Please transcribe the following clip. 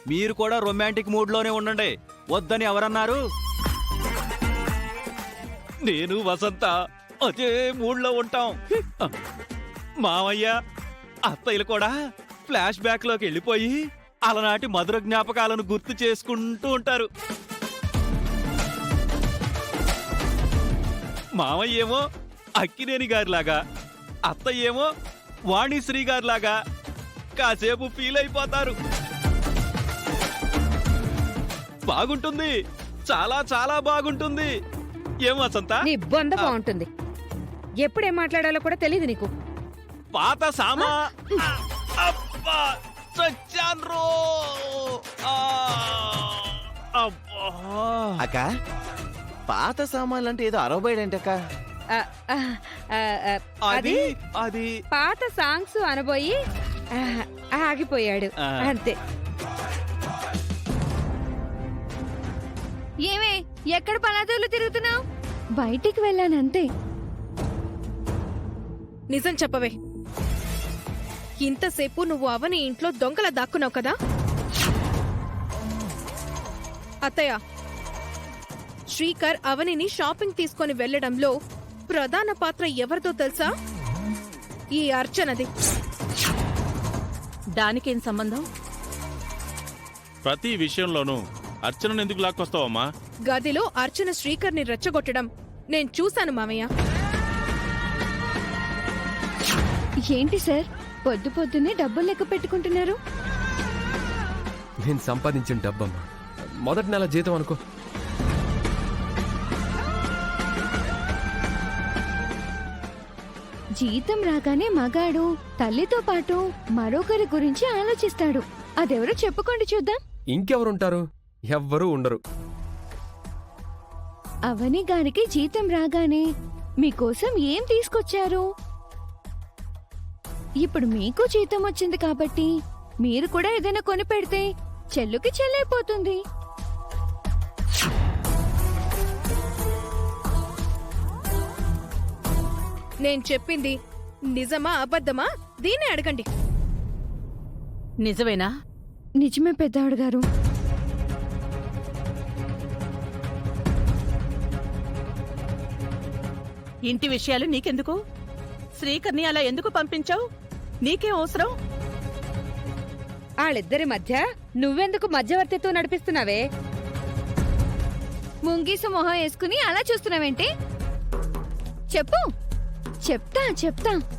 మీరు కూడా romantic mood లోనే ఉండండి. వద్దని ఎవరన్నారు? నేను వసంత అదే మూడ్ లో ఉంటాం. మావయ్య అత్తయ్యలు కూడా ఫ్లాష్ బ్యాక్ లోకి వెళ్ళిపోయి అలనాటి మధుర జ్ఞాపకాలను గుర్తు చేసుకుంటూ ఉంటారు. మావయ్య ఏమో అక్కినేని గారిలాగా, అత్తయ్య ఏమో వాణిశ్రీ గారిలాగా కాసేపు ఫీల్ అయిపోతారు. బాగుంటుంది, చాలా చాలా బాగుంటుంది. ఏం వసంత? నీ బొంద బాగుంటుంది. ఎప్పుడేం మాట్లాడాలో కూడా తెలియదు నీకు. పాత సామా అబ్బా చచ్చాన్రో. అక్క పాత సామాన్లు అంటే ఏదో అరవబోయాడంటక్క. ఆ, ఆ, ఆ, ఆ, అది అది అది పాత సాంగ్స్ అనబోయి ఆగిపోయాడు అంతే. ఏమే ఎక్కడ పనాదోళ్ళు తిరుగుతున్నావు? బయటికి వెళ్ళానంతే. నిజం చెప్పవే, ఇంతసేపు నువ్వు అవని ఇంట్లో దొంగల దాక్కున్నావు కదా? అత్తయ్య, శ్రీకర్ అవనిని షాపింగ్ తీసుకొని వెళ్లడంలో ప్రధాన పాత్ర ఎవరిదో తెలుసా? ఈ అర్చనది. దానికేం సంబంధం? ప్రతి విషయంలోనూ అర్చనను ఎందుకు లాక్కొస్తావమ్మా? గదిలో అర్చన శ్రీకర్ని రెచ్చగొట్టడం నేను చూశాను మామయ్య. ఏంటి సార్ పొద్దు పొద్దున్నే డబ్బులు లెక్క పెట్టుకుంటున్నారు? నేను సంపాదించిన డబ్బమ్మా, మొదటి నెల జీతం అనుకో. జీతం రాగానే మగాడు తల్లితో పాటు మరొకరి గురించి ఆలోచిస్తాడు. అదెవరో చెప్పుకోండి చూద్దాం. ఇంకెవరుంటారు? ఎవ్వరూ ఉండరు. అవని గారికి జీతం రాగానే మీకోసం ఏం తీసుకొచ్చారు? ఇప్పుడు మీకు జీతం వచ్చింది కాబట్టి మీరు కూడా ఏదైనా కొని పెడితే చెల్లుకి చెల్లైపోతుంది. నేను చెప్పింది నిజమా అబద్ధమా దీన్నే అడగండి. నిజమేనా? నిజమే పెద్దావిడ గారు. ఇంటి విషయాలు నీకెందుకు? శ్రీకర్ని అలా ఎందుకు పంపించావు? నీకేం అవసరం? వాళ్ళిద్దరి మధ్య నువ్వెందుకు మధ్యవర్తిత్వం నడిపిస్తున్నావే? ముంగీసు మొహం వేసుకుని అలా చూస్తున్నావేంటి? చెప్పు. చెప్తా